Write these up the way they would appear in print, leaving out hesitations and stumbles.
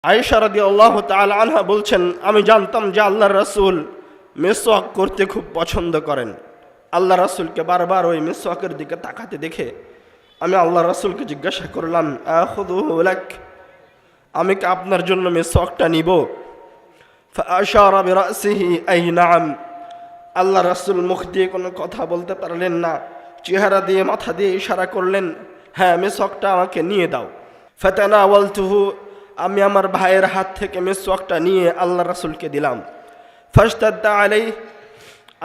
আয়েশা রাদিয়াল্লাহু তাআলা আনহা বলছেন, আমি জানতাম যে আল্লাহর রাসূল মিসওয়াক করতে খুব পছন্দ করেন। আল্লাহ রাসূলকে বারবার ওই মিসওয়াকের দিকে তাকাতে দেখে আমি আল্লাহ রাসূলকে জিজ্ঞাসা করলাম, আখুযুহু লাক, আমি কি আপনার জন্য মিসওয়াকটা নিব? ফাআশারা বিরাসিহি আই নাম। আল্লাহ রাসূল মুখ দিয়ে কোনো কথা বলতে পারলেন না, চেহারা দিয়ে মাথা দিয়ে ইশারা করলেন, হ্যাঁ মিসওয়াকটা আমাকে নিয়ে দাও। ফাতানাওয়ালতুহু, আমি আমার ভাইয়ের হাত থেকে মিসওয়াকটা নিয়ে আল্লাহ রাসূলকে দিলাম। ফাশতাদ্দা আলাইহি,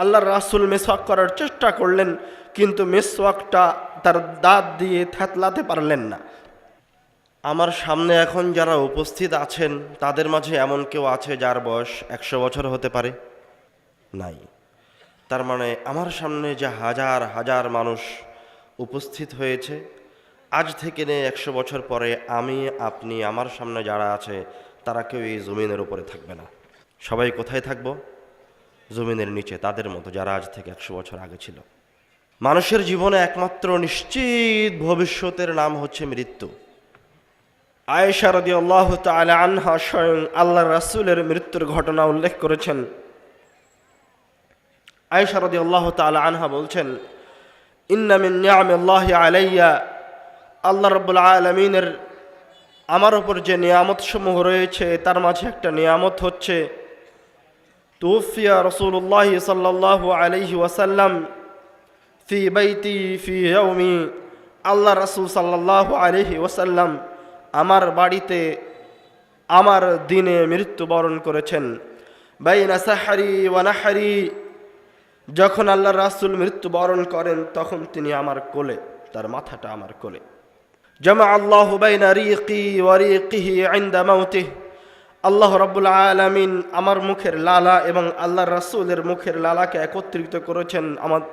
আল্লাহ রাসূল মিসওয়াক করার চেষ্টা করলেন, কিন্তু মিসওয়াকটা তার দাঁত দিয়ে থেতলাতে পারলেন না। আমার সামনে এখন যারা উপস্থিত আছেন তাদের মাঝে এমন কেউ আছে যার বয়স 100 বছর হতে পারে? নাই। তার মানে আমার সামনে যে হাজার হাজার মানুষ উপস্থিত হয়েছে, আজ থেকে নিয়ে 100 বছর পরে আমি, আপনি, আমার সামনে যারা আছে তারা কেউ এই জমিনের উপরে থাকবে না। সবাই কোথায় থাকবো? জমিনের নিচে, তাদের মতো যারা আজ থেকে 100 বছর আগে ছিল। মানুষের জীবনে একমাত্র নিশ্চিত ভবিষ্যতের নাম হচ্ছে মৃত্যু। আয়েশা রাদিয়াল্লাহু তাআলা আনহা স্বয়ং আল্লাহর রাসূলের মৃত্যুর ঘটনা উল্লেখ করেছেন। আয়েশা রাদিয়াল্লাহু তাআলা আনহা বলছেন, ইন্না মিন নিআমিল্লাহি আলাইয়া, আল্লাহ রাব্বুল আলামিনের আমার উপর যে নিয়ামত সমূহ রয়েছে তার মাঝে একটা নিয়ামত হচ্ছে তুফিয়া রাসূলুল্লাহ সাল্লাল্লাহু আলাইহি ওয়াসাল্লাম ফি বাইতি ফি ইয়াউমি, আল্লাহ রাসূল সাল্লাল্লাহু আলাইহি ওয়াসাল্লাম আমার বাড়িতে আমার দিনে মৃত্যুবরণ করেছেন। বাইনা সাহরি ওয়া নাহরি, যখন আল্লাহ রাসূল মৃত্যুবরণ করেন তখন তিনি আমার কোলে, তার মাথাটা আমার কোলে। জামা আল্লাহু বাইনা রিকি ওয়া রিকিহি ইনদা মাউতিহি, আল্লাহ রাব্বুল আলামিন আমার মুখের লালা এবং আল্লাহর রাসূলের মুখের লালাকে একত্রিত করেছেন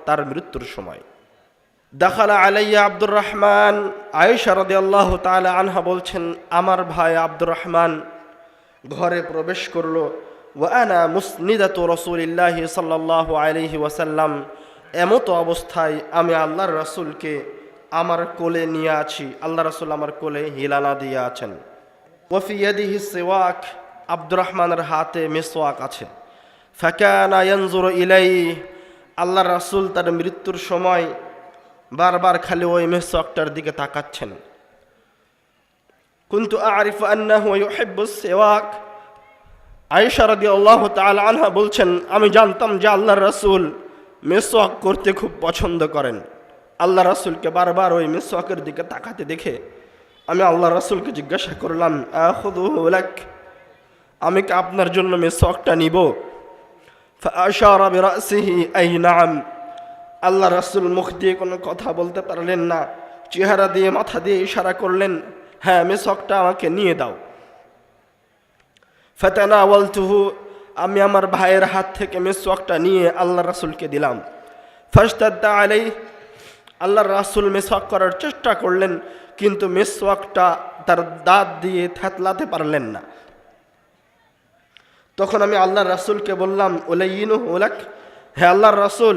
তার মৃত্যুর সময়। দাখালা আলাইয়া আব্দুর রহমান, আয়েশা রাদিয়াল্লাহু তাআলা আনহা বলছেন, আমার ভাই আব্দুর রহমান ঘরে প্রবেশ করলো। ওয়া আনা মুসনিদাতু রাসূলিল্লাহি সাল্লাল্লাহু আলাইহি ওয়াসাল্লাম, এমতো অবস্থায় আমি আল্লাহর রাসূলকে আমার কোলে নিয়ে আছি, আল্লাহ রাসূল আমার কোলে হিলানা দিয়ে আছেন। ওয়া ফি ইয়াদিহি সিওয়াক, আব্দুর রহমানের হাতে মিসওয়াক আছে। ফাকানা ইয়ানজুরু ইলাইহি, আল্লাহর রাসূল তার মৃত্যুর সময় বারবার খালি ওই মিসওয়াকটার দিকে তাকাচ্ছেন। কুনতু আরিফু আন্নাহু ইউহিব্বু সিওয়াক, আয়েশা রাদিয়াল্লাহু তাআলা আনহা বলছেন, আমি জানতাম যে আল্লাহর রাসূল মিসওয়াক করতে খুব পছন্দ করেন। আল্লাহ রাসূলকে বারবার ওই মিসওয়াকের দিকে তাকাতে দেখে আমি আল্লাহ রাসূলকে জিজ্ঞাসা করলাম, আখুযুহু লাক, আমি কি আপনার জন্য মিসওয়াকটা নিব? ফাআশারা বিরাসিহি আই নাম। আল্লাহ রাসূল মুখ দিয়ে কোনো কথা বলতে পারলেন না, চেহারা দিয়ে মাথা দিয়ে ইশারা করলেন, হ্যাঁ মিসওয়াকটা আমাকে নিয়ে দাও। ফাতানাওয়ালতুহু, আমি আমার ভাইয়ের হাত থেকে মিসওয়াকটা নিয়ে আল্লাহ রাসূলকে দিলাম। ফাশতাদ্দা আলাইহি, আল্লাহর রাসূল মিসওয়াক করার চেষ্টা করলেন, কিন্তু মিসওয়াকটা তার দাঁত দিয়ে থেতলাতে পারলেন না। তখন আমি আল্লাহর রাসূলকে বললাম, উলাইয়িনুহু লাক, হে আল্লাহর রাসূল,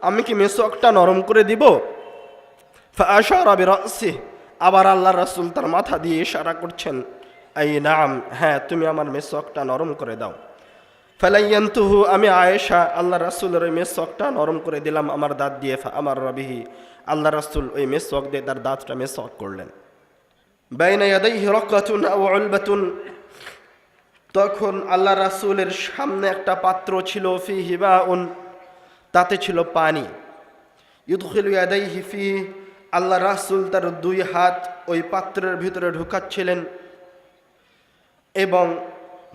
আমি কি মিসওয়াকটা নরম করে দিব? ফাআশারা বিরাসিহি, আবার আল্লাহর রাসূল তার মাথা দিয়ে ইশারা করছেন, আই নাম, হ্যাঁ তুমি আমার মিসওয়াকটা নরম করে দাও। ফালাইয়ানতুহু, আমি আয়েশা আল্লাহর রাসূলের ওই মিসওয়াকটা নরম করে দিলাম আমার দাঁত দিয়ে। ফাআমার বিহি, আল্লাহর রাসূল ওই মিসওয়াক দিয়ে তার দাঁতটা মিসওয়াক করলেন। বাইনা ইয়াদাইহি রাকাতুন আও উলবাতুন, তখন আল্লাহ রাসূলের সামনে একটা পাত্র ছিল, ফিহি মাউন, তাতে ছিল পানি। ইউদখিলু ইয়াদাইহি ফিহি, আল্লাহ রাসূল তার দুই হাত ওই পাত্রের ভিতরে ঢুকাচ্ছিলেন এবং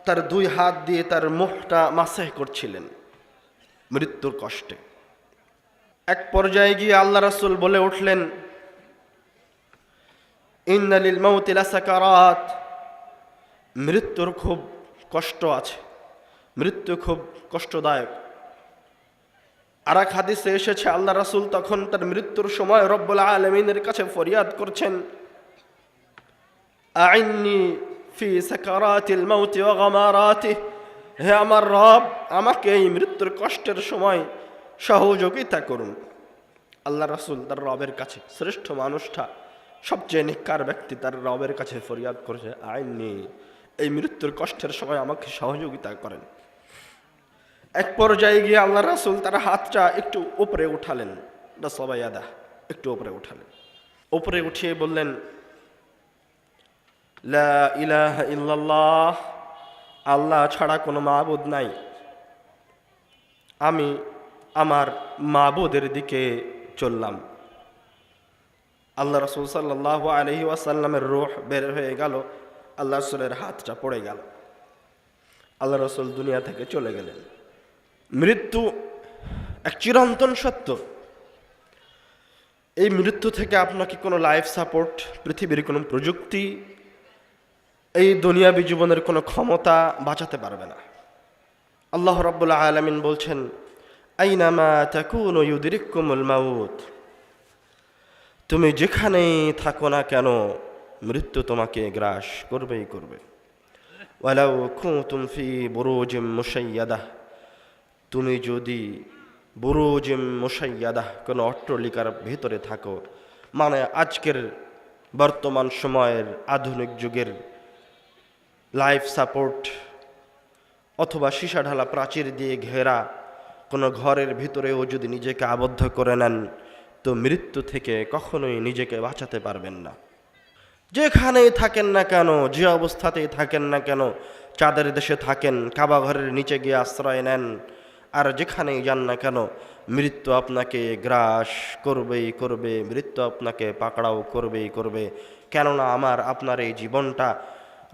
তার দুই হাত দিয়ে তার মুখটা মাসাহ করছিলেন মৃত্যুর কষ্টে। এক পর্যায়ে গিয়ে আল্লাহ রাসূল বলে উঠলেন, ইন্না লিল মাউতি লাসাকারাত, মৃত্যুর খুব কষ্ট আছে, মৃত্যু খুব কষ্টদায়ক। আর এক হাদিসে এসেছে আল্লাহ রাসূল তখন তার মৃত্যুর সময় রব্বুল আলামিনের কাছে ফরিয়াদ করছেন, আইন্নি ফি সাকারাতিল মাউতি ওয়া গামারাতিহি, হে আমার রব, আমাকে এই মৃত্যুর কষ্টের সময় সহযোগিতা করুন। আল্লাহ রাসূল তার রবের কাছে, শ্রেষ্ঠ মানুষটা, সবচেয়ে নেককার ব্যক্তি, তার রবের কাছে ফরিয়াদ করছে, আইন্নি, এই মৃত্যুর কষ্টের সময় আমাকে সহযোগিতা করেন। এক পর্যায়ে গিয়ে আল্লাহ রাসূল তার হাতটা একটু উপরে উঠালেন, সবাইয়াদা একটু উপরে উঠালেন, উপরে উঠিয়ে বললেন, লা ইলাহা ইল্লাল্লাহ, আল্লাহ ছাড়া কোনো মাবুদ নাই। আমি আমার মাবুদের দিকে চললাম। আল্লাহ রাসূল সাল্লাল্লাহু আলাইহি ওয়াসাল্লামের রূহ বের হয়ে গেল, আল্লাহ রাসূলের হাতটা পড়ে গেল, আল্লাহ রাসূল দুনিয়া থেকে চলে গেলেন। মৃত্যু এক চিরন্তন সত্য। এই মৃত্যু থেকে আপনাকে কোনো লাইফ সাপোর্ট, পৃথিবীর কোনো প্রযুক্তি, এই দুনিয়াবী জীবনের কোনো ক্ষমতা বাঁচাতে পারবে না। আল্লাহ রাব্বুল আলামিন বলছেন, আইনামা তাকুনু ইউদরিকুমুল মাউত, তুমি যেখানেই থাকো না কেন মৃত্যু তোমাকে গ্রাস করবেই করবে। ওয়ালাউ কুনতুম ফি বুরুজিম মুশাইয়াদাহ, তুমি যদি বুরুজিম মুশাইয়াদাহ কোনো অট্টালিকার ভিতরে থাকো, মানে আজকের বর্তমান সময়ের আধুনিক যুগের লাইফ সাপোর্ট অথবা সীসা ঢালা প্রাচীর দিয়ে ঘেরা কোনো ঘরের ভিতরেও যদি নিজেকে আবদ্ধ করে নেন, তো মৃত্যু থেকে কখনোই নিজেকে বাঁচাতে পারবেন না। যেখানেই থাকেন না কেন, যে অবস্থাতেই থাকেন না কেন, চাঁদের দেশে থাকেন, কাবা ঘরের নিচে গিয়ে আশ্রয় নেন, আর যেখানেই যান না কেন, মৃত্যু আপনাকে গ্রাস করবেই করবে, মৃত্যু আপনাকে পাকড়াও করবেই করবে। কেননা আপনার এই জীবনটা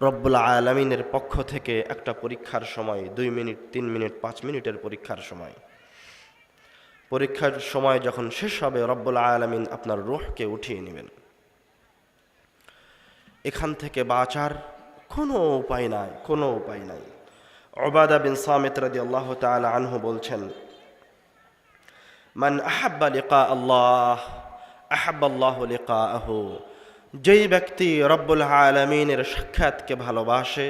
রব্বুল আলামিনের পক্ষ থেকে একটা পরীক্ষার সময়, 2 মিনিট 3 মিনিট 5 মিনিটের পরীক্ষার সময়। পরীক্ষার সময় যখন শেষ হবে, রব্বুল আলামিন আপনার রূহকে উঠিয়ে নেবেন। এখান থেকে বাঁচার কোনো উপায় নাই, কোনো উপায় নাই। উবাদা বিন সামিত রাদিয়াল্লাহু তাআলা আনহু বলছেন, মান আহাব্বা লিকা আল্লাহ আহাব্বাল্লাহু লিকাআহু, যেই ব্যক্তি রব্বুল আলামিনের সাক্ষাৎকে ভালোবাসে,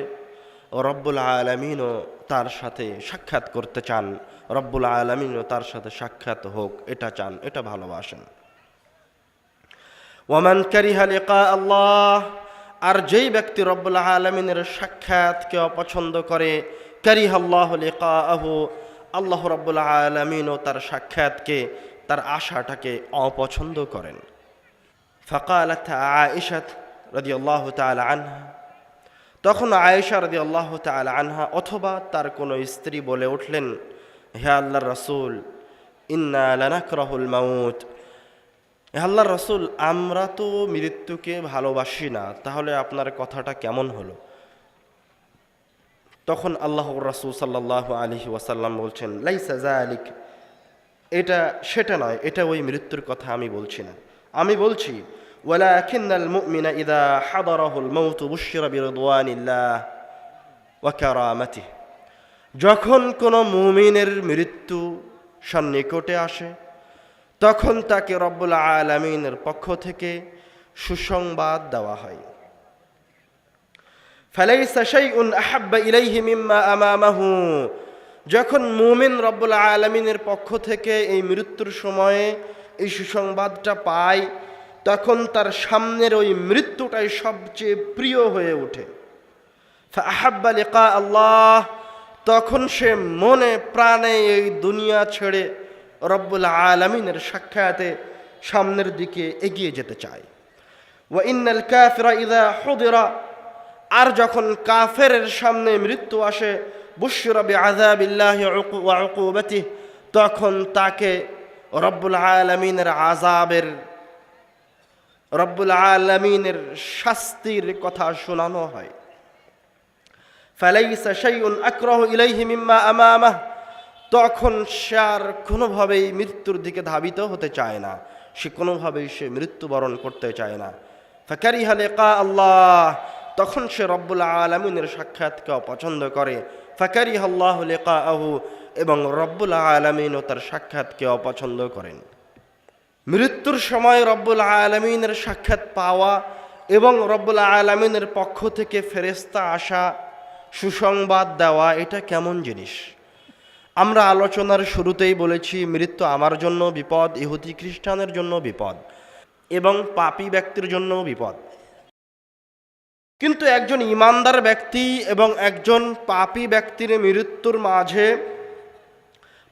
রব্বুল আলামিনও তার সাথে সাক্ষাৎ করতে চান, রব্বুল আলামিনও তার সাথে সাক্ষাৎ হোক এটা চান, এটা ভালোবাসেন। ওয়ামান কারিহা লিকা আল্লাহ, আর যেই ব্যক্তি রব্বুল আলামিনের সাক্ষাৎকে অপছন্দ করে, কারিহাল্লাহু লিকাআহু, আল্লাহ রব্বুল আলামিনও তার সাক্ষাৎকে, তার আশাটাকে অপছন্দ করেন। ফাকালাত আয়েশা রাদিয়াল্লাহু তাআলা আনহা, তখন আয়েশা রাদিয়াল্লাহু তাআলা আনহা অথবা তার কোনো স্ত্রী বলে উঠলেন, হে আল্লাহর রাসূল, ইন্না লানাকরাহুল মাউত, হে আল্লাহর রাসূল, আমরা তো মৃত্যুকে ভালোবাসি না, তাহলে আপনার কথাটা কেমন হলো? তখন আল্লাহর রাসূল সাল্লাল্লাহু আলাইহি ওয়াসাল্লাম বলছেন, লাইসা যালিক, এটা সেটা নয়, এটা ওই মৃত্যুর কথা আমি বলছি না। আমি বলছি, ওয়ালাকিন্নাল মুমিনা ইযা হাদারাহুল মাউত বুশিরা বিরিদওয়ানিল্লাহ ওয়া কারামাতিহি, যখন কোনো মুমিনের মৃত্যু সন্নিকটে আসে, তখন তাকে রব্বুল আলামিনের পক্ষ থেকে সুসংবাদ দেওয়া হয়। ফালাইসা শাইউন আহাব্বা ইলাইহি মিম্মা আমামাহু, যখন মুমিন রব্বুল আলামিনের পক্ষ থেকে এই মৃত্যুর সময়ে এই সুসংবাদটা পায়, তখন তার সামনের ওই মৃত্যুটাই সবচেয়ে প্রিয় হয়ে ওঠে। ফাআহাব্বা লিকা আল্লাহ, তখন সে মনে প্রাণে এই দুনিয়া ছেড়ে রব্বুল আলামিনের সাক্ষাতে সামনের দিকে এগিয়ে যেতে চায়। ওয়া ইন্নাল কাফিরা ইযা হুদিরা, আর যখন কাফেরের সামনে মৃত্যু আসে, বুশরা বিআযাবিল্লাহি ওয়া উকুবাতিহি, তখন তাকে রব্বুল আলামিনের আযাবের, রব্বুল আলামিনের শাস্তির কথা শোনানো হয়। ফালাইসা শাইউন আকরাহু ইলাইহি মিম্মা আমামাহ, তখন সে আর কোনোভাবেই মৃত্যুর দিকে ধাবিত হতে চায় না, সে কোনোভাবেই সে মৃত্যুবরণ করতে চায় না। ফাকারিহা লিকা আল্লাহ, তখন সে রব্বুল আলামিনের সাক্ষাৎকে অপছন্দ করে। ফাকারিহাল্লাহু লিকাআহু, এবং রব্বুল আলামিনও তার সাক্ষাৎকে অপছন্দ করেন। মৃত্যুর সময় রব্বুল আলামিনের সাক্ষাৎ পাওয়া এবং রব্বুল আলামিনের পক্ষ থেকে ফেরেশতা আসা, সুসংবাদ দেওয়া, এটা কেমন জিনিস? আমরা আলোচনার শুরুতেই বলেছি, মৃত্যু আমার জন্য বিপদ, ইহুদি খ্রিস্টানের জন্য বিপদ, এবং পাপী ব্যক্তির জন্য বিপদ। কিন্তু একজন ইমানদার ব্যক্তি এবং একজন পাপী ব্যক্তির মৃত্যুর মাঝে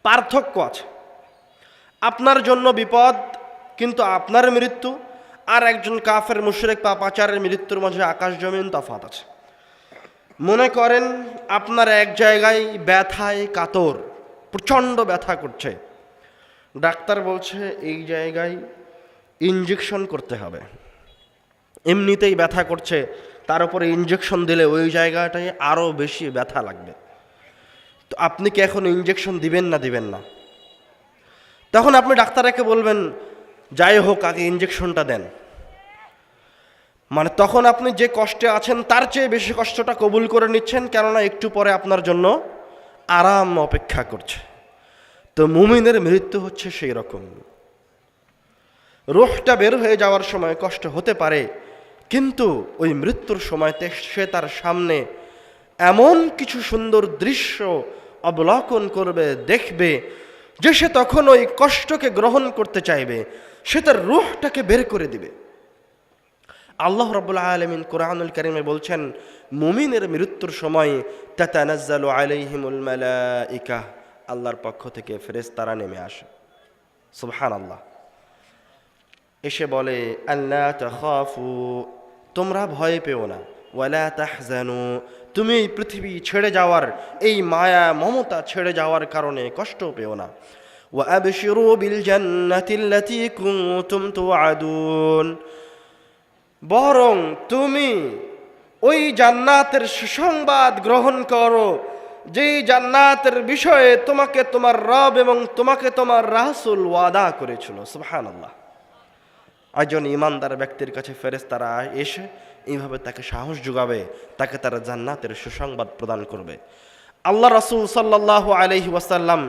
পার্থক্য আছে। আপনার জন্য বিপদ কিন্তু আপনার মৃত্যু, আর একজন কাফের মুশরিক পাপাচারের মৃত্যুর মাঝে আকাশ জমিন তফাৎ আছে। মনে করেন আপনার এক জায়গায় ব্যথায় কাতর, প্রচণ্ড ব্যথা করছে, ডাক্তার বলছে এই জায়গায় ইনজেকশন করতে হবে। এমনিতেই ব্যথা করছে, তার উপরে ইনজেকশন দিলে ওই জায়গাটায় আরও বেশি ব্যথা লাগবে। তো আপনি কি এখন ইনজেকশন দিবেন না দিবেন না? তখন আপনি ডাক্তারকে বলবেন যাই হোক আগে ইনজেকশনটা দেন। মানে তখন আপনি যে কষ্টে আছেন তার চেয়ে বেশি কষ্টটা কবুল করে নিচ্ছেন, কেননা একটু পরে আপনার জন্য আরাম অপেক্ষা করছে। তো মুমিনের মৃত্যু হচ্ছে সেই রকম। রূহটা বের হয়ে যাওয়ার সময় কষ্ট হতে পারে, কিন্তু ওই মৃত্যুর সময়তে সে তার সামনে এমন কিছু সুন্দর দৃশ্য অবলোকন করবে, দেখবে, যে সে তখন ওই কষ্টকে গ্রহণ করতে চাইবে, সে তার রূহটাকে বের করে দিবে। আল্লাহ রাব্বুল আলামিন কোরআনুল কারীমে বলছেন, মুমিনের মৃত্যুর সময় তাতানাজ্জালু আলাইহিমুল মালাইকা, আল্লাহর পক্ষ থেকে ফেরেশতারা নেমে আসে। সুবহানাল্লাহ। এসে বলে আল্লা তাখাফু, তোমরা ভয় পেও না, ওয়ালা তাহজানু, তুমি এই পৃথিবী ছেড়ে যাওয়ার, এই মায়া মমতা ছেড়ে যাওয়ার কারণে কষ্ট পেও না। ওয়া আবশিরু বিল জান্নাতিল্লাতী কুনতুম তুআদুন, বরং তুমি ওই জান্নাতের সুসংবাদ গ্রহণ করো, যেই জান্নাতের বিষয়ে তোমাকে তোমার রব এবং তোমাকে তোমার রাসূল ওয়াদা করেছিল। সুবহানাল্লাহ। একজন ইমানদার ব্যক্তির কাছে ফেরেশতারা এসে এইভাবে তাকে সাহস যোগাবে, তাকে তারা জান্নাতের সুসংবাদ প্রদান করবে। আল্লাহ রাসূল সাল্লাল্লাহু আলাইহি ওয়াসাল্লাম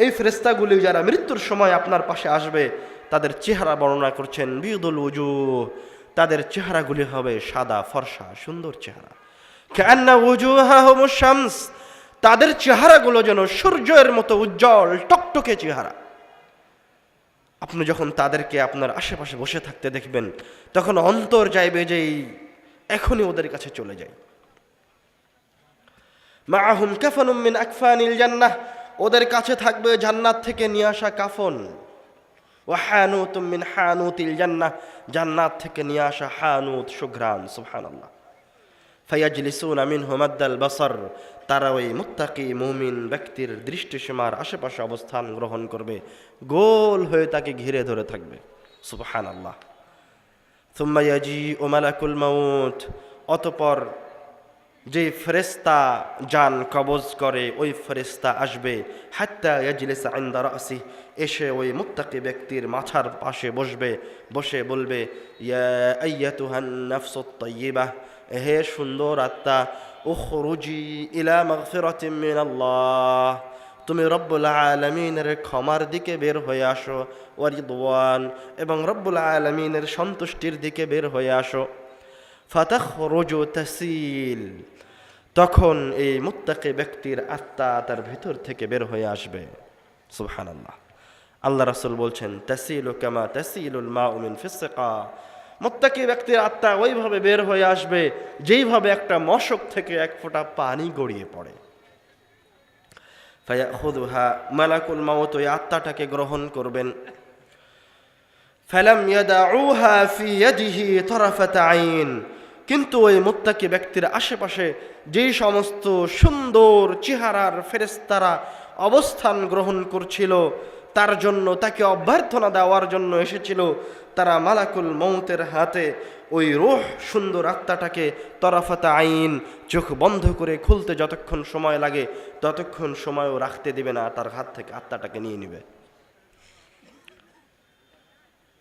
এই ফেরেশতাগুলি যারা মৃত্যুর সময় আপনার পাশে আসবে তাদের চেহারা বর্ণনা করছেন, বিয়দুল উজুহ, তাদের চেহারাগুলি হবে সাদা ফর্সা সুন্দর চেহারা। কান্না উজুহাহুমুশ শামস, তাদের চেহারাগুলো যেন সূর্যের মতো উজ্জ্বল টকটকে চেহারা। আপনি যখন তাদেরকে আপনার আশেপাশে বসে থাকতে দেখবেন তখন অন্তর চাইবে যে এখনই ওদের কাছে চলে যাই। মাআহুম কাফানুম মিন আকফানিল জান্নাহ, ওদের কাছে থাকবে জান্নাত থেকে নিয়ে আসা কাফন। ওয়া হানুতুম মিন হানুতিল জান্নাহ, জান্নাত থেকে নিয়ে আসা হানুত সুঘ্রাণ। সুবহানাল্লাহ। ফায়াজলিসুনা মিনহু মাদ্দাল বাসার, তারা ওই মুত্তাকি মুমিন ব্যক্তির দৃষ্টিসীমার আশেপাশে অবস্থান গ্রহণ করবে, গোল হয়ে তাকে ঘিরে ধরে থাকবে। সুবহানাল্লাহ। সুম্মা ইয়াজিউ মালাকুল মাউত, অতঃপর যে ফেরেশতা জান কবজ করে ওই ফেরেশতা আসবে, হাত্তা ইয়াজলিসা ইনদা রাসি, এসে ওই মুত্তাকি ব্যক্তির মাথার পাশে বসবে, বসে বলবে ইয়া আইয়াতুহান নাফসুত তাইয়্যিবাহ, হে সুন্দর আত্মা, উখরুজি ইলা মাগফিরাতিম মিনাল্লাহ, তুমি রব্বুল আলামিনের ক্ষমার দিকে বের হয়ে আসো, ওয়া রিদওয়ান, এবং রব্বুল আলামিনের সন্তুষ্টির দিকে বের হয়ে আসো। ফাতাখরুজু তাসিল, তখন এই মুত্তাকি ব্যক্তির আত্মা তার ভিতর থেকে বের হয়ে আসবে। সুবহানাল্লাহ। আল্লাহ রাসূল বলছেন তাসিলু কামা তাসিলুল মাউ মিন ফিসসিকা, মুত্তাকি ব্যক্তির আত্মা ওইভাবে বের হয়ে আসবে যেইভাবে একটা মশক থেকে এক ফোঁটা পানি গড়িয়ে পড়ে। ফায়াখুযুহা, মালাকুল মাউত ওই আত্মাটাকে গ্রহণ করবেন। ফালাম ইয়াদাউহা ফি ইয়াদিহি তারাফাত আইন, কিন্তু ওই মুত্তাকি ব্যক্তির আশেপাশে যেই সমস্ত সুন্দর চেহারার ফেরেশতারা অবস্থান গ্রহণ করছিল, তার জন্য তাকে অভ্যর্থনা দেওয়ার জন্য এসেছিল, তারা মালাকুল মৌতের হাতে ওই রূহ সুন্দর আত্মাটাকে তরফাতা আইন, চোখ বন্ধ করে খুলতে যতক্ষণ সময় লাগে ততক্ষণ সময়ও রাখতে দিবে না, তার হাত থেকে আত্মাটাকে নিয়ে নেবে।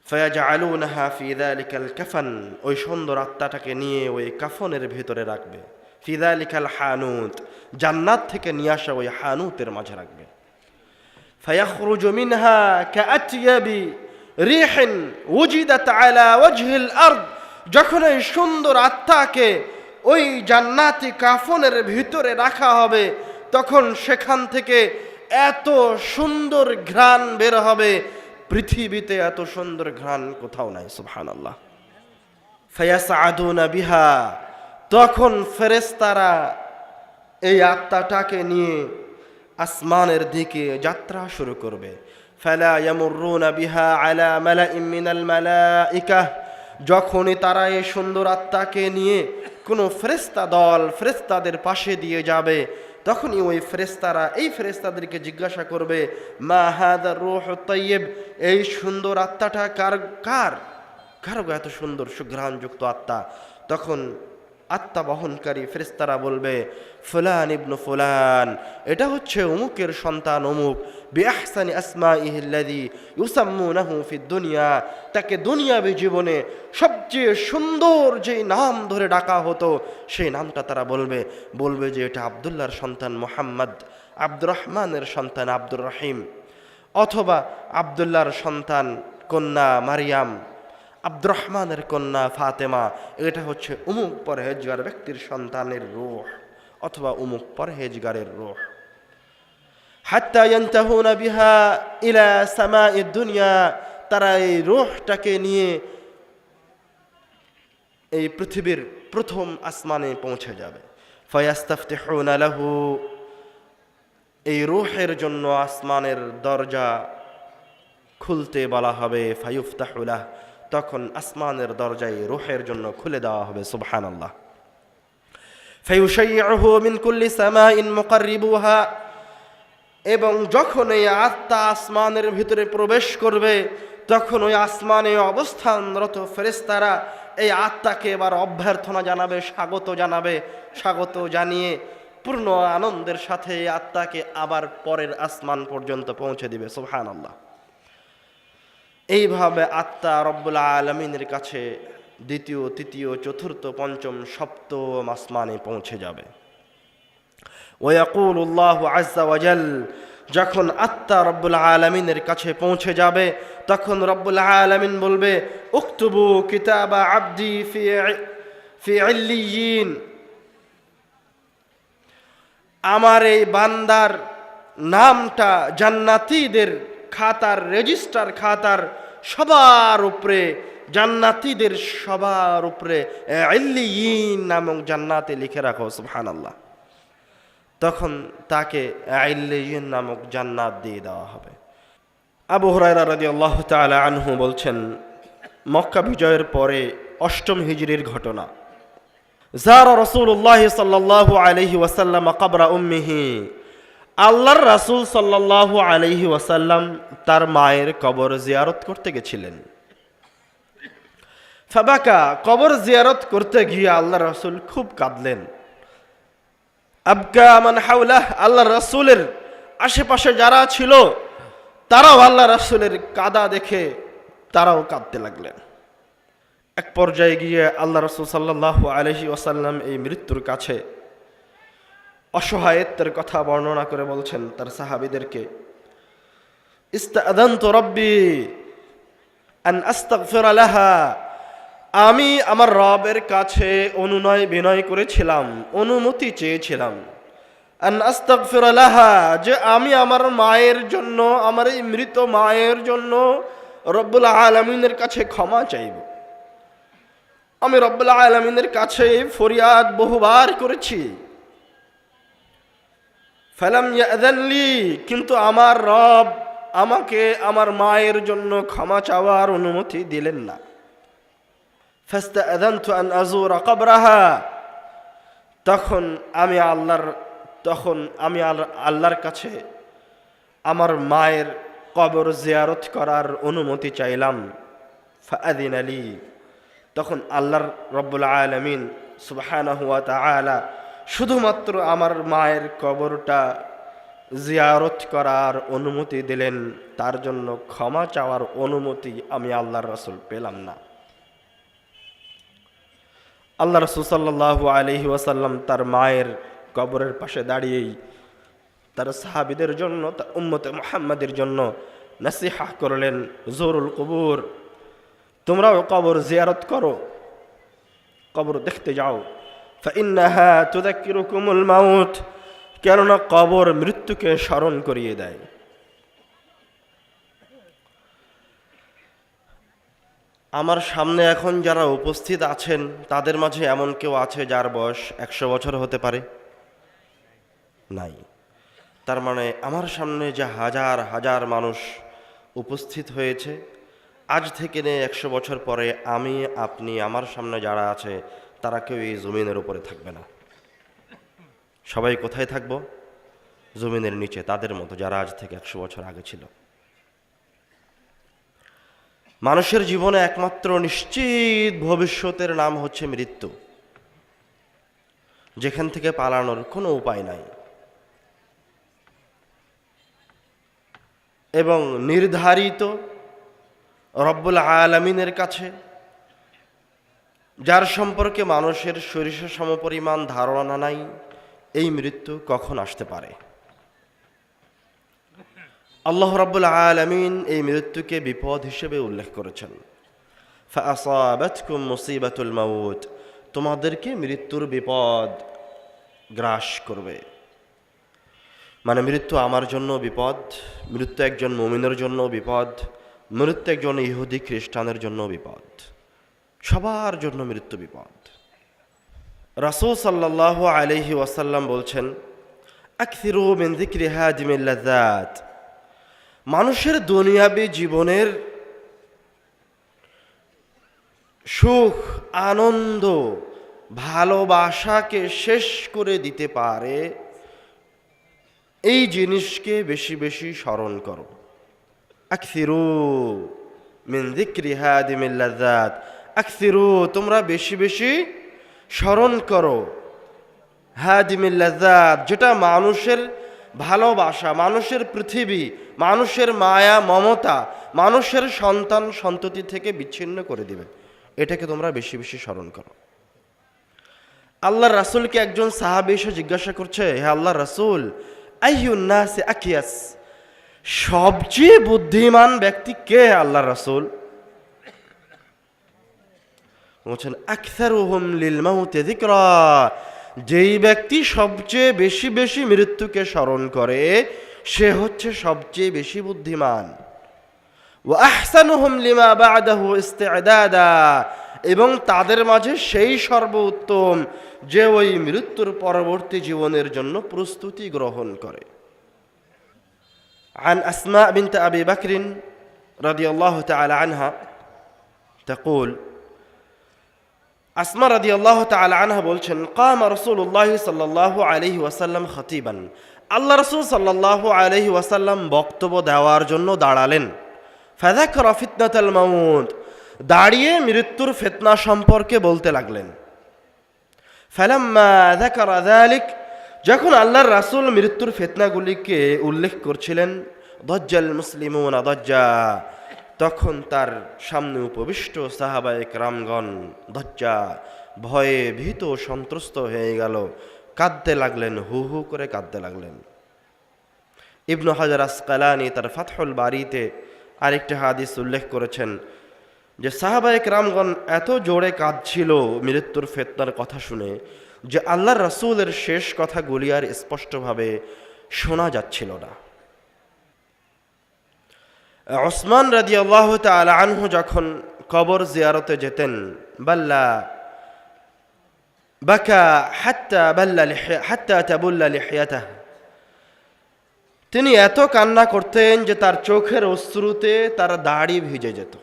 ফায়াজআলুনাহা ফি যালিকাল কাফান, ওই সুন্দর আত্মাটাকে নিয়ে ওই কাফনের ভিতরে রাখবে। ফি যালিকাল হানুত, জান্নাত থেকে নিয়ে আসা ওই হানুতের মাঝে রাখবে। ফায়াখরুজু মিনহা কাআতয়াবি রিহিন উজিদাত আলা ওয়াজহিল আরদ, যখন এই সুন্দর আত্মাকে ওই জান্নাতি কাফনের ভিতরে রাখা হবে তখন সেখান থেকে এত সুন্দর ঘ্রাণ বের হবে, পৃথিবীতে এত সুন্দর ঘ্রাণ কোথাও নাই। সুবহানাল্লাহ। ফায়াসআদুনা বিহা, তখন ফেরেশতারা এই আত্মাটাকে নিয়ে আসমানের দিকে যাত্রা শুরু করবে। ফালা ইয়ামুরুনা বিহা আলা মালাইম মিনাল মালাইকাহ, যখনই তারা এই সুন্দর আত্মাকে নিয়ে কোনো ফেরেশতা দল ফেরেশতাদের পাশে দিয়ে যাবে, তখনই ওই ফেরেশতারা এই ফেরেশতাদেরকে জিজ্ঞাসা করবে, মা হাদার রূহুত তাইয়্যিব, এই সুন্দর আত্মাটা কার কার কার গো এত সুন্দর সুঘ্রাণযুক্ত আত্মা? তখন আত্মা বহনকারী ফেরেশতারা বলবে, ফুলান ইবনু ফুলান, এটা হচ্ছে অমুকের সন্তান অমুক, বিআহসানি আসমাইহি আল্লাযী ইউসাম্মুনাহু ফিদ দুনিয়া, তাকে দুনিয়াবী জীবনে সবচেয়ে সুন্দর যেই নাম ধরে ডাকা হতো সেই নামটা তারা বলবে যে এটা আব্দুল্লাহর সন্তান মুহাম্মদ, আব্দুর রহমানের সন্তান আব্দুর রহিম, অথবা আব্দুল্লাহর সন্তান কন্যা মারিয়াম, আব্দুর রহমানের কন্যা ফাতেমা, এটা হচ্ছে উমুক পরহেজগার ব্যক্তির সন্তানের রূহ অথবা উমুক পরহেজগারের রূহ। হাত্তা ইয়ানতাহুনা বিহা ইলা সামাইদ দুনিয়া, তারা এই রূহটাকে নিয়ে এই পৃথিবীর প্রথম আসমানে পৌঁছে যাবে। ফায়াস্তাফতিহুনা লাহু, এই রূহের জন্য আসমানের দরজা খুলতে বলা হবে। ফায়ুফতাহু লাহ, তখন আসমানের দরজায় রূহের জন্য খুলে দেওয়া হবে। সুবহানাল্লাহ। ফায়ুশাইয়ুহু মিন কুল্লি সামাইন মুকাররিবুহা, এবং যখন এই আত্মা আসমানের ভিতরে প্রবেশ করবে তখন ওই আসমানে অবস্থানরত ফেরেশতারা এই আত্মাকে এবার অভ্যর্থনা জানাবে, স্বাগত জানিয়ে পূর্ণ আনন্দের সাথে এই আত্মাকে আবার পরের আসমান পর্যন্ত পৌঁছে দিবে। সুবহানাল্লাহ। এইভাবে আত্মা রব্বুল আলামিনের কাছে দ্বিতীয়, তৃতীয়, চতুর্থ, পঞ্চম, সপ্তম আসমানে পৌঁছে যাবে। ওয়াকুলুল্লাহু আযজা ওয়াজাল, যখন আত্মা রব্বুল আলামিনের কাছে পৌঁছে যাবে তখন রব্বুল আলামিন বলবে, উকতুবু কিতাবা আবদি ফি ইল্লিয়িন, আমার এই বান্দার নামটা জান্নাতীদের খাতার, রেজিস্টার খাতার সবার উপরে, জান্নাতীদের সবার উপরে ইল্লিয়িন নামক জান্নাতে লিখে রাখো। সুবহানাল্লাহ। তখন তাকে ইল্লিয়িন নামক জান্নাত দিয়ে দেওয়া হবে। আবু হুরায়রা রাদিয়াল্লাহু তাআলা আনহু বলছেন, মক্কা বিজয়ের পরে ৮ম হিজরির ঘটনা। যারা রাসূলুল্লাহ সাল্লাল্লাহু আলাইহি ওয়াসাল্লাম কবরা উম্মিহি, আল্লাহর রাসূল সাল্লাল্লাহু আলাইহি ওয়াসাল্লাম তার মায়ের কবর জিয়ারত করতে গেছিলেন। ফাবাকা, কবর জিয়ারত করতে গিয়ে আল্লাহর রাসূল খুব কাঁদলেন। আবকা মান হাওলাহ, আল্লাহর রাসূলের আশেপাশে যারা ছিল তারাও আল্লাহর রাসূলের কাঁদা দেখে তারাও কাঁদতে লাগলেন। এক পর্যায়ে গিয়ে আল্লাহ রাসূল সাল্লাল্লাহু আলাইহি ওয়াসাল্লাম এই মৃত্যুর কাছে অসহায়ত্বের কথা বর্ণনা করে বলছেন তার সাহাবীদেরকে, ইস্তাআযানতু রাব্বি আন আস্তাগফিরা লাহা, আমি আমার রবের কাছে অনুনয় বিনয় করেছিলাম, অনুমতি চেয়েছিলাম, আন আস্তাগফিরা লাহা, যে আমি আমার মায়ের জন্য, আমার এই মৃত মায়ের জন্য রব্বুল আলামিনের কাছে ক্ষমা চাইব। আমি রব্বুল আলামিনের কাছে ফরিয়াদ বহুবার করেছি। ফালাম ইয়াযান লি, কিন্তু আমার রব আমাকে আমার মায়ের জন্য ক্ষমা চাওয়ার অনুমতি দিলেন না। ফাস্তাআযানতু আন আযুরা কবরাহা, তখন আমি আল্লাহর কাছে আমার মায়ের কবর জিয়ারত করার অনুমতি চাইলাম। ফাআযিনা লি, তখন আল্লাহর রব্বুল আলামিন সুবহানাহু ওয়া তাআলা শুধুমাত্র আমার মায়ের কবরটা জিয়ারত করার অনুমতি দিলেন, তার জন্য ক্ষমা চাওয়ার অনুমতি আমি আল্লাহর রাসূল পেলাম না। আল্লাহ রাসূল সাল্লাল্লাহু আলাইহি ওয়াসাল্লাম তার মায়ের কবরের পাশে দাঁড়িয়েই তার সাহাবীদের জন্য, তার উম্মতে মুহাম্মাদের জন্য নসিহা করলেন, জোরুল কবুর, তোমরাও কবর জিয়ারত করো, কবর দেখতে যাও। ফাইন্নাহা তুযাক্কিরুকুমুল মাউত, কেননা কবর মৃত্যুকে স্মরণ করিয়ে দেয়। আমার সামনে এখন যারা উপস্থিত আছেন তাদের মাঝে এমন কেউ আছে যার বয়স 100 বছর হতে পারে? নাই। তার মানে আমার সামনে যে হাজার হাজার মানুষ উপস্থিত হয়েছে, আজ থেকে নিয়ে 100 বছর পরে আমি, আপনি, আমার সামনে যারা আছে তারা কেউ এই জমিনের উপরে থাকবে না। সবাই কোথায় থাকবো? জমিনের নিচে, তাদের মতো যারা আজ থেকে 100 বছর আগে ছিল। মানুষের জীবনে একমাত্র নিশ্চিত ভবিষ্যতের নাম হচ্ছে মৃত্যু, যেখান থেকে পালানোর কোনো উপায় নাই। এবং নির্ধারিত রব্বুল আলামিনের কাছে, যার সম্পর্কে মানুষের সরিষা সমপরিমাণ ধারণা নাই, এই মৃত্যু কখন আসতে পারে। আল্লাহ রাব্বুল আলামিন এই মৃত্যুকে বিপদ হিসেবে উল্লেখ করেছেন। ফাআসাবাতকুম মুসিবাতুল মাউত, তোমাদেরকে মৃত্যুর বিপদ গ্রাস করবে। মানে মৃত্যু আমার জন্য বিপদ, মৃত্যু একজন মুমিনের জন্য বিপদ, মৃত্যু একজন ইহুদি খ্রিস্টানের জন্য বিপদ, সবার জন্য মৃত্যু বিপদ। রাসূল সাল্লাল্লাহু আলাইহি ওয়াসাল্লাম বলছেন, আকসিরু মিন যিকরি হাদিমিল লাযাত, মানুষের দুনিয়াবী জীবনের সুখ, আনন্দ, ভালোবাসাকে শেষ করে দিতে পারে এই জিনিসকে বেশি বেশি স্মরণ করো। আকসিরু মিন যিকরি হাদিমিল লাযাত, আকসিরু, তোমরা বেশি বেশি স্মরণ করো হাদিমিল লাযাত, যেটা মানুষের ভালোবাসা, মানুষের পৃথিবী, মানুষের মায়া মমতা, মানুষের সন্তান সন্ততি থেকে বিচ্ছিন্ন করে দিবে। এটাকে তোমরা বেশি বেশি স্মরণ করো। আল্লাহর রাসূলকে একজন সাহাবী এসে জিজ্ঞাসা করছে, হে আল্লাহর রাসূল, আইয়ুন নাসি আকিয়াস, সবচেয়ে বুদ্ধিমান ব্যক্তি কে আল্লাহর রাসূল? বলছেন, আকসারুহুম লিল মাউতি যিকরা, যেই ব্যক্তি সবচেয়ে বেশি বেশি মৃত্যুকে স্মরণ করে সে হচ্ছে সবচেয়ে বেশি বুদ্ধিমান। ওয়া আহসানুহুম লিমা বা'দাহু ইস্তি'দাদা, এবং তাদের মাঝে সেই সর্বোত্তম যে ওই মৃত্যুর পরবর্তী জীবনের জন্য প্রস্তুতি গ্রহণ করে। عن أسماء بنت أبي بكر رضي الله تعالى عنها تقول, আসমা রাদিয়াল্লাহু তাআলা আনহা বলছেন, কামা রাসূলুল্লাহ সাল্লাল্লাহু আলাইহি ওয়াসাল্লাম খতিবান, আল্লাহ রাসূল সাল্লাল্লাহু আলাইহি ওয়াসাল্লাম বক্তব্য দেওয়ার জন্য দাঁড়ালেন। ফাযাকারা ফিতনাতাল মাউত, দাঁড়িয়ে মৃত্যুর ফিতনা সম্পর্কে বলতে লাগলেন। ফালাম্মা যাকারা যালিক, যখন আল্লাহর রাসূল মৃত্যুর ফিতনাগুলিকে উল্লেখ করছিলেন, দাজ্জাল মুসলিমুনা দাজ্জা, তখন তার সামনে উপবিষ্ট সাহাবায়ে কেরামগণ দজ্জা, ভয়ে ভীত সন্ত্রস্ত হয়ে গেল, কাঁদতে লাগলেন, হু হু করে কাঁদতে লাগলেন। ইবনু হাজার আসকালানি তার ফাতহুল বারীতে আরেকটি হাদিস উল্লেখ করেছেন যে সাহাবায়ে কেরামগণ এত জোরে কাঁদছিল মৃত্যুর ফিতনার কথা শুনে যে আল্লাহর রাসূলের শেষ কথাগুলি আর স্পষ্টভাবে শোনা যাচ্ছিল না। উসমান রাদিয়াল্লাহু তাআলা আনহু যখন কবর জিয়ারতে যেতেন, বাকা হাত্তা তাবুল্লা লিহিয়াতাহ, তিনি এত কান্না করতেন যে তার চোখের অশ্রুতে তার দাড়ি ভিজে যেত।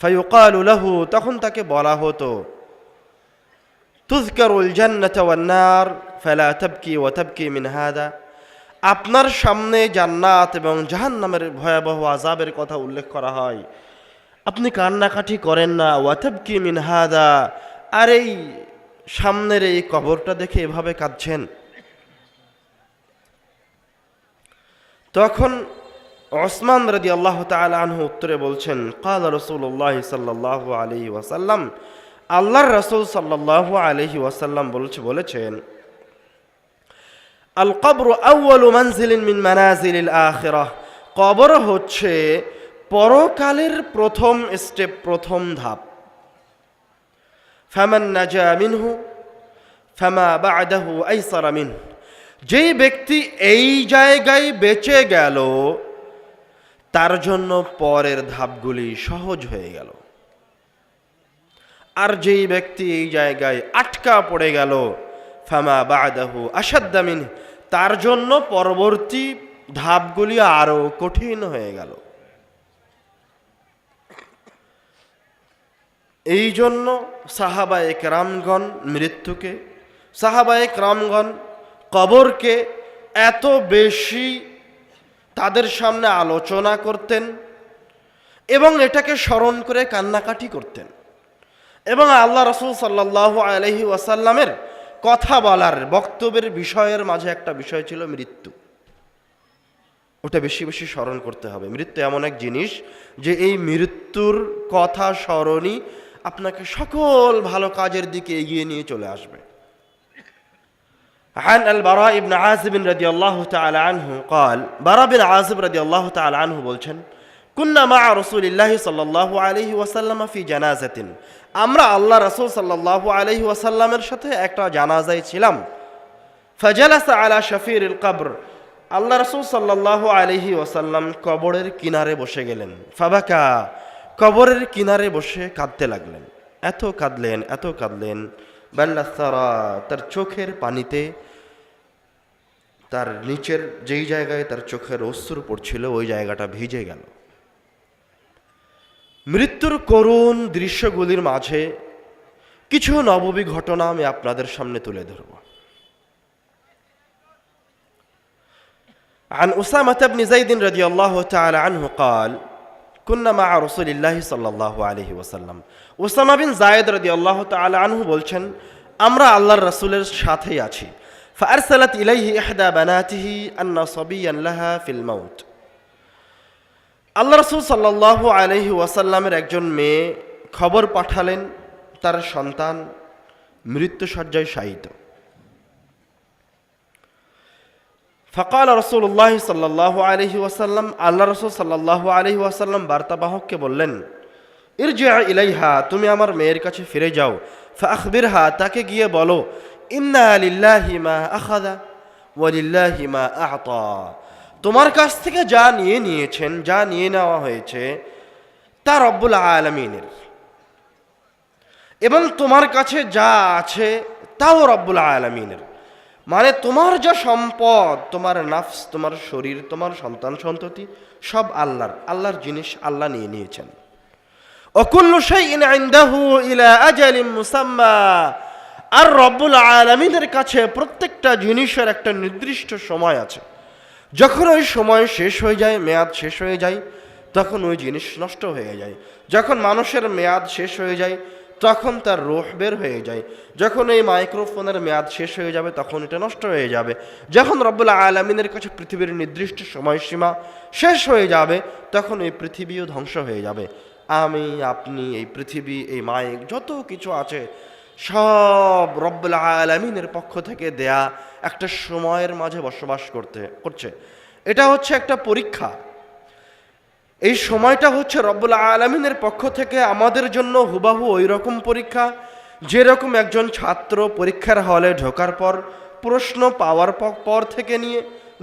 ফায়ুকালু লাহু, তখন তাকে বলা হতো, তুযকারুল জান্নাত ওয়ান নার ফালা তাবকি ওয়া তাবকি মিন হাদা, আপনার সামনে জান্নাত এবং জাহান্নামের ভয়াবহ আযাবের কথা উল্লেখ করা হয়, আপনি কান্নাকাটি করেন না, ওয়া তাবকি মিন হাদা, আর এই সামনের এই কবরটা দেখে এভাবে কাঁদছেন। তখন উসমান রাদিয়াল্লাহু তাআলা আনহু উত্তরে বলছেন, ক্বালা রাসূলুল্লাহ সাল্লাল্লাহু আলাইহি ওয়াসাল্লাম, আল্লাহর রাসূল সাল্লাল্লাহু আলাইহি ওয়াসাল্লাম বলেছেন, আল কবর আউয়ালু মানজিলিন মিন মানাজিলিল আখিরাহ, কবর হচ্ছে পরকালের প্রথম স্টেপ, প্রথম ধাপ। ফামান নাজা মিনহু ফামা বা'দাহু আইসারা মিনহু, যেই ব্যক্তি এই জায়গায় বেঁচে গেল তার জন্য পরের ধাপগুলি সহজ হয়ে গেল। আর যেই ব্যক্তি এই জায়গায় আটকা পড়ে গেল, ফামা বাদাহু আশাদ্দা মিনহু, তার জন্য পরবর্তী ধাপগুলি আরো কঠিন হয়ে গেল। এই জন্য সাহাবায়ে কেরামগণ মৃত্যুকে, সাহাবায়ে কেরামগণ কবরকে এত বেশি তাদের সামনে আলোচনা করতেন এবং এটাকে স্মরণ করে কান্নাকাটি করতেন। এবং আল্লাহ রাসূল সাল্লাল্লাহু আলাইহি ওয়াসাল্লামের কথা বলার বক্তব্যের বিষয়ের মাঝে একটা বিষয় ছিল মৃত্যু। ওটা বেশি বেশি স্মরণ করতে হবে। মৃত্যু এমন এক জিনিস যে এই মৃত্যুর কথা স্মরণই আপনাকে সকল ভালো কাজের দিকে এগিয়ে নিয়ে চলে আসবে। عن البراء بن عازب رضي الله تعالى عنه قال براء بن عازب رضي الله تعالى عنه বলছেন كنا مع رسول الله صلى الله عليه وسلم في جنازة, আমরা আল্লাহ রাসূল সাল্লাল্লাহু আলাইহি ওয়াসাল্লামের সাথে একটা জানাজায় ছিলাম। فجلس على شفير القبر, আল্লাহ রাসূল সাল্লাল্লাহু আলাইহি ওয়াসাল্লাম কবরের কিনারে বসে গেলেন। ফাবাকা, কবরের কিনারে বসে কাঁদতে লাগলেন। এত কাঁদলেন বাল্লাসারা, তার চোখের পানিতে তার নিচের যেই জায়গায় তার চোখের অশ্রু পড়ছিল ওই জায়গাটা ভিজে গেল। মৃত্যুর করুণ দৃশ্যগুলির মাঝে কিছু নববী ঘটনা আমি আপনাদের সামনে তুলে ধরব। عن أسامة بن زيد رضي الله تعالى عنه قال كنا مع رسول الله صلى الله عليه وسلم, উসামা বিন যায়েদ রাদিয়াল্লাহু তাআলা আনহু বলছেন আমরা আল্লাহর রাসূলের সাথেই আছি। فأرسلت إليه إحدى بناته أن صبيا لها في الموت, আল্লাহ রাসূল সাল্লাল্লাহু আলাইহি ওয়াসাল্লামের একজন মেয়ে খবর পাঠালেন তার সন্তান মৃত্যুশয্যায় শায়িত। فقال رسول الله صلى الله عليه وسلم, আল্লাহ রাসূল সাল্লাল্লাহু আলাইহি ওয়াসাল্লাম বার্তাবাহককে বললেন ইরজি' ইলাইহা, তুমি আমার মেয়ের কাছে ফিরে যাও। ফাআখবিরহা, তাকে গিয়ে বলো ইন্না লিল্লাহি মা আখাযা ওয়া লিল্লাহি মা আ'তা, তোমার কাছ থেকে যা নিয়েছেন, যা নিয়ে নেওয়া হয়েছে তা রব্বুল আলামিনের, এবং তোমার কাছে যা আছে তাও রব্বুল আলামিনের। মানে তোমার যা সম্পদ, তোমার নাফস, তোমার শরীর, তোমার সন্তান সন্ততি সব আল্লাহর জিনিস, আল্লাহ নিয়ে নিয়েছেন। ওয়াকুল্লু শাইইন ইনদাহু ইলা আজালিন মুসাম্মা, আর রব্বুল আলামিনের কাছে প্রত্যেকটা জিনিসের একটা নির্দিষ্ট সময় আছে। যখন ওই সময় শেষ হয়ে যায়, মেয়াদ শেষ হয়ে যায়, তখন ওই জিনিস নষ্ট হয়ে যায়। যখন মানুষের মেয়াদ শেষ হয়ে যায় তখন তার রূহ বের হয়ে যায়। যখন এই মাইক্রোফোনের মেয়াদ শেষ হয়ে যাবে তখন এটা নষ্ট হয়ে যাবে। যখন রব্বুল আলামিনের কাছে পৃথিবীর নির্দিষ্ট সময়সীমা শেষ হয়ে যাবে তখন এই পৃথিবীও ধ্বংস হয়ে যাবে। আমি, আপনি, এই পৃথিবী, এই মাইক, যত কিছু আছে সব রব্বুল আলামিনের পক্ষ থেকে দেয়া একটা সময়ের মাঝে বসবাস করছে। এটা হচ্ছে একটা পরীক্ষা। এই সময়টা হচ্ছে রব্বুল আলামিনের পক্ষ থেকে আমাদের জন্য হুবাহু ওই রকম পরীক্ষা যেরকম একজন ছাত্র পরীক্ষার হলে ঢোকার পর প্রশ্ন পাওয়ার পর থেকে নিয়ে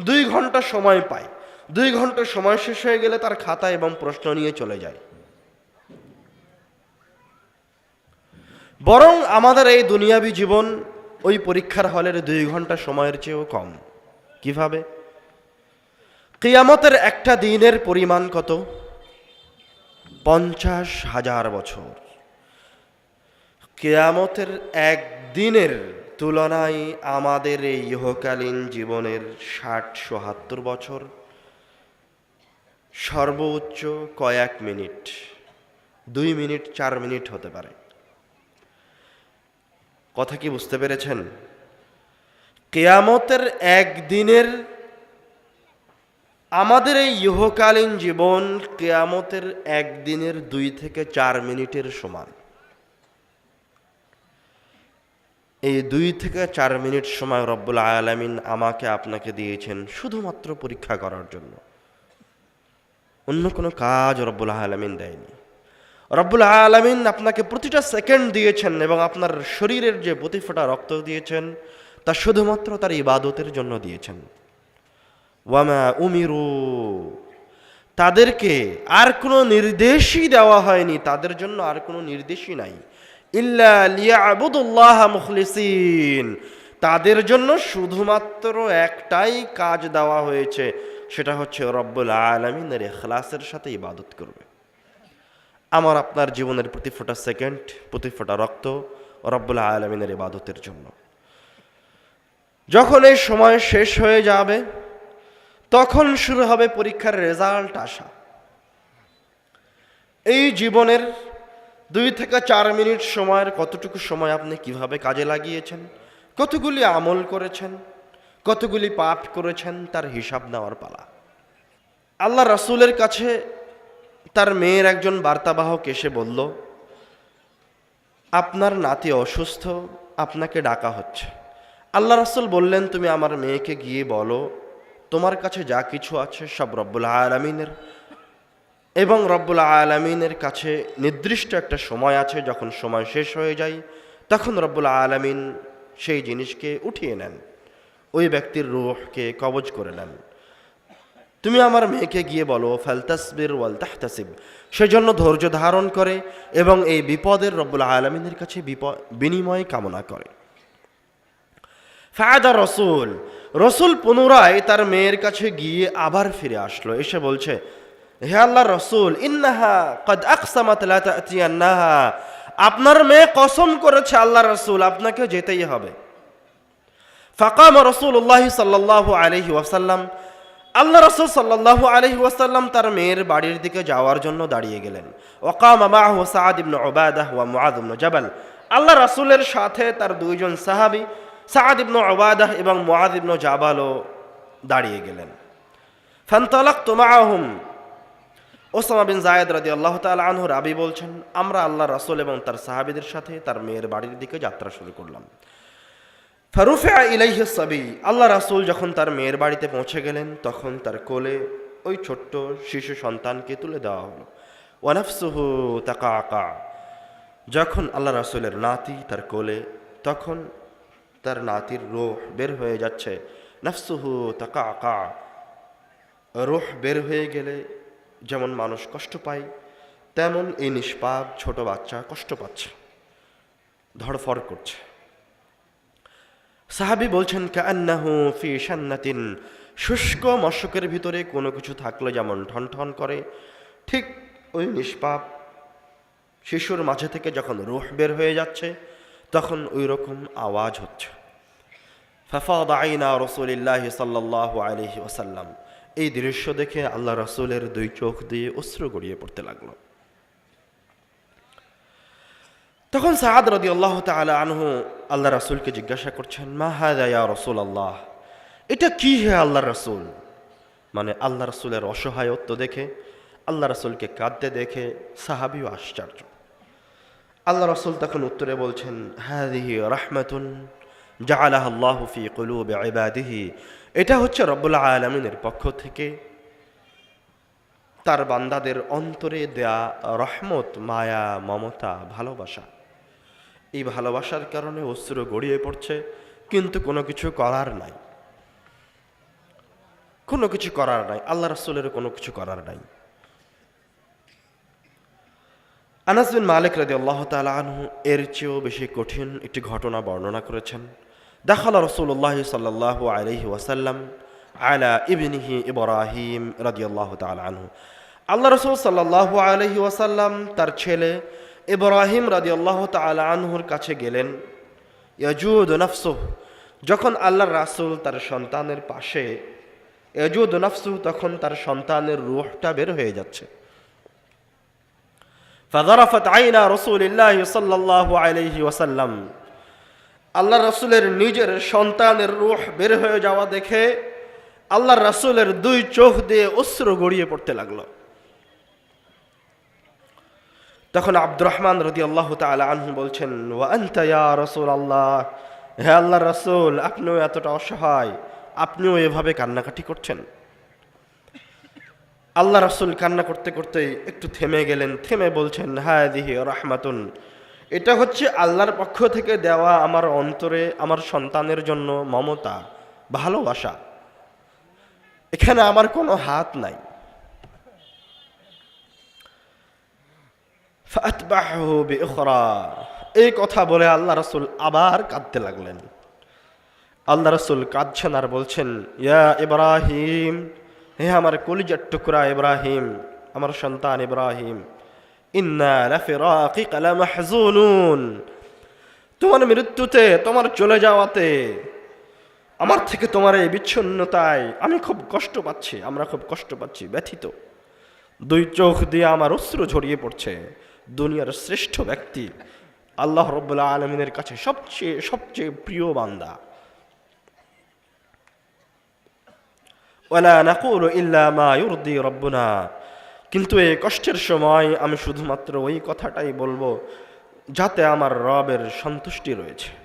2 ঘন্টা সময় পায়। 2 ঘন্টা সময় শেষ হয়ে গেলে তার খাতা এবং প্রশ্ন নিয়ে চলে যায়। বরং আমাদের এই দুনিয়াবী জীবন ওই পরীক্ষার হলের 2 ঘন্টা সময়ের চেয়েও কম। কিভাবে? কিয়ামতের একটা দিনের পরিমাণ কত? 50,000 বছর। কিয়ামতের একদিনের তুলনায় আমাদের এই ইহকালীন জীবনের 60-70 বছর, সর্বোচ্চ কয়েক মিনিট, 2 মিনিট 4 মিনিট হতে পারে। কথা কি বুঝতে পেরেছেন? কিয়ামতের একদিনের আমাদের এই ইহকালীন জীবন কিয়ামতের একদিনের 2 থেকে 4 মিনিটের সমান। এই 2 থেকে 4 মিনিট সময় রব্বুল আলামিন আমাকে আপনাকে দিয়েছেন শুধুমাত্র পরীক্ষা করার জন্য। অন্য কোনো কাজ রব্বুল আলামিন দেয়নি। রব্বুল আলামিন আপনাকে প্রতিটা সেকেন্ড দিয়েছেন এবং আপনার শরীরের যে প্রতি ফোঁটা রক্ত দিয়েছেন তা শুধুমাত্র তার ইবাদতের জন্য দিয়েছেন। ওয়ামা উমিরু, তাদেরকে আর কোনো নির্দেশই দেওয়া হয়নি, তাদের জন্য আর কোনো নির্দেশই নাই। ইল্লা লিয়াবুদুল্লাহ মুখলিসিন, তাদের জন্য শুধুমাত্র একটাই কাজ দেওয়া হয়েছে, সেটা হচ্ছে রব্বুল আলামিনের ইখলাসের সাথে ইবাদত করবে। আমার আপনার জীবনের প্রতি ফোঁটা সেকেন্ড, প্রতি ফোঁটা রক্ত রব্বুল আলামিনের ইবাদতের জন্য। যখন এই সময় শেষ হয়ে যাবে তখন শুরু হবে পরীক্ষার রেজাল্ট আসা। এই জীবনের 2 থেকে 4 মিনিট সময়ের কতটুকু সময় আপনি কিভাবে কাজে লাগিয়েছেন, কতগুলি আমল করেছেন, কতগুলি পাপ করেছেন, তার হিসাব নেওয়ার পালা। আল্লাহ রাসূলের কাছে তার মেয়ের একজন বার্তাবাহক এসে বলল, আপনার নাতি অসুস্থ, আপনাকে ডাকা হচ্ছে। আল্লাহ রাসূল বললেন, তুমি আমার মেয়েকে গিয়ে বলো তোমার কাছে যা কিছু আছে সব রব্বুল আলামিনের, এবং রব্বুল আলামিনের কাছে নির্দিষ্ট একটা সময় আছে, যখন সময় শেষ হয়ে যায় তখন রব্বুল আলামিন সেই জিনিসকে উঠিয়ে নেন, ওই ব্যক্তির রূহকে কবজ করে নেন। তুমি আমার মেয়েকে গিয়ে বলো ফালতাসবির ওয়াল তাহতাসিব, সেজন্য ধৈর্য ধারণ করে এবং এই বিপদের রব্বুল আলামিনের কাছে বিনিময় কামনা করে। ফায়দা রসুল পুনরায় তার মেয়ের কাছে গিয়ে আবার ফিরে আসলো, এসে বলছে, হে আল্লাহর রাসূল, ইন্নাহা ক্বাদ আকসামাত লা তা'তিয়ান্নাহা, আপনার মেয়ে কসম করেছে আল্লাহর রাসূল আপনাকে যেতেই হবে। ফাকাম রাসূলুল্লাহ সাল্লাল্লাহু আলাইহি ওয়াসাল্লাম, আল্লাহ রাসূল সাল্লাল্লাহু আলাইহি ওয়াসাল্লাম তার মেয়ের বাড়ির দিকে যাওয়ার জন্য দাঁড়িয়ে গেলেন। ওয়াকামা মাআহু সাআদ ইবনে উবাদাহ ওয়া মুআয ইবনে জাবাল, আল্লাহ রাসূলের সাথে তার দুইজন সাহাবী সাআদ ইবনে উবাদাহ এবং মুআয ইবনে জাবালও দাঁড়িয়ে গেলেন। ফান্তালাকতু মাআহুম, ওসামা বিন যায়েদ রাদিয়াল্লাহু তাআলা আনহু রাবি বলছেন, আমরা আল্লাহ রাসূল এবং তার সাহাবীদের সাথে তার মেয়ের বাড়ির দিকে যাত্রা শুরু করলাম। ফারুফিআ ইলাইহি সাবী, আল্লাহ রাসূল যখন তার মেয়ের বাড়িতে পৌঁছে গেলেন তখন তার কোলে ওই ছোট্ট শিশু সন্তানকে তুলে দেওয়া হলো। ওয়া নাফসুহু তাকাআকা, যখন আল্লাহ রাসূলের নাতি তার কোলে, তখন তার নাতির রূহ বের হয়ে যাচ্ছে। নাফসুহু তাকাআকা, রূহ বের হয়ে গেলে যেমন মানুষ কষ্ট পায়, তেমন এই নিষ্পাপ ছোট বাচ্চা কষ্ট পাচ্ছে, ধড়ফড় করছে। সাহাবী বলছেন, কাআন্নাহু ফি শান্নাতিন, শুষ্ক মশকের ভিতরে কোনো কিছু থাকলে যেমন ঠনঠন করে, ঠিক ওই নিষ্পাপ শিশুর মাঝে থেকে যখন রূহ বের হয়ে যাচ্ছে তখন ওই রকম আওয়াজ হচ্ছে। ফাফাদা আইনা রাসূলিল্লাহি সাল্লাল্লাহু আলাইহি ওয়াসাল্লাম, এই দৃশ্য দেখে আল্লাহ রাসূলের 2 চোখ দিয়ে অশ্রু গড়িয়ে পড়তে লাগলো। তখন সাআদ রাদিয়াল্লাহু তাআলা আনহু আল্লাহ রাসূলকে জিজ্ঞাসা করছেন, মা হাযা ইয়া রাসূলুল্লাহ, এটা কি হে আল্লাহর রাসূল? মানে আল্লাহ রাসূলের অসহায়ত্ব দেখে, আল্লাহ রাসূলকে কাঁদতে দেখে সাহাবীও আশ্চর্য। আল্লাহ রাসূল তখন উত্তরে বলছেন, হাযিহি রাহমাতুন জাআলাহা আল্লাহু ফি কুলুবি ইবাদিহি, এটা হচ্ছে রব্বুল আলামিনের পক্ষ থেকে তার বান্দাদের অন্তরে দেয়া রহমত, মায়া, মমতা, ভালোবাসা। এই ভালোবাসার কারণে অশ্রু গড়িয়ে পড়ছে, কিন্তু কোনো কিছু করার নাই, কোনো কিছু করার নাই, আল্লাহ রাসূলের কোনো কিছু করার নাই। আনাস বিন মালিক রাদিয়াল্লাহু তাআলা আনহু এর চেয়েও বেশি কঠিন একটি ঘটনা বর্ণনা করেছেন। দাখালা রাসূলুল্লাহ সাল্লাল্লাহু আলাইহি ওয়াসাল্লাম আলা ইবনিহি ইব্রাহিম রাদিয়াল্লাহু তাআলা আনহু, আল্লাহ রাসূল সাল্লাল্লাহু আলাইহি ওয়াসাল্লাম তার ছেলে ইব্রাহিম রাদিয়াল্লাহু তাআলা আনহুর কাছে গেলেন। ইয়াজুদু নাফসুহু, যখন আল্লাহর রাসূল তার সন্তানের পাশে, ইয়াজুদু নাফসুহু, তখন তার সন্তানের রূহটা বের হয়ে যাচ্ছে। ফাযারাফাত আইনা রাসূলিল্লাহি সাল্লাল্লাহু আলাইহি ওয়াসাল্লাম, আল্লাহ রাসূলের নিজের সন্তানের রূহ বের হয়ে যাওয়া দেখে আল্লাহর রাসূলের 2 চোখ দিয়ে অশ্রু গড়িয়ে পড়তে লাগলো। তখন আব্দুর রহমান রাদিয়াল্লাহু তাআলা আনহু বলছেন, ওয়া আনতা ইয়া রাসূলুল্লাহ, হে আল্লাহর রাসূল, আপনিও এতটা অসহায়, আপনিও এভাবে কান্নাকাটি করছেন? আল্লাহ রাসূল কান্না করতে করতে একটু থেমে গেলেন, থেমে বলছেন, হাযিহি রাহমাতুন, এটা হচ্ছে আল্লাহর পক্ষ থেকে দেওয়া আমার অন্তরে আমার সন্তানের জন্য মমতা, ভালোবাসা, এখানে আমার কোনো হাত নাই। ফাতবাহু বিউখরা। এই কথা বলে আল্লাহ রাসূল আবার কাঁদতে লাগলেন। আল্লাহ রাসূল কাঁদছেন আর বলছেন, ইয়া ইব্রাহিম, হে আমার কলিজার টুকরা ইব্রাহিম, আমার সন্তান ইব্রাহিম, ইন্না লাফিরাকিকা লামাহজুনুন। তোমার মৃত্যুতে, তোমার চলে যাওয়াতে, আমার থেকে তোমার এই বিচ্ছিন্নতায় আমি খুব কষ্ট পাচ্ছি, আমরা খুব কষ্ট পাচ্ছি, ব্যথিত। দুই চোখ দিয়ে আমার অশ্রু ঝরিয়ে পড়ছে। দুনিয়ার শ্রেষ্ঠ ব্যক্তি, আল্লাহ রাব্বুল আলামিনের কাছে সবচেয়ে সবচেয়ে প্রিয় বান্দা। ওয়ালা নাকুলু ইল্লা মা ইউরদি রাব্বুনা। কিন্তু এই কষ্টের সময় আমি শুধুমাত্র ওই কথাটাই বলবো যাতে আমার রবের সন্তুষ্টি রয়েছে।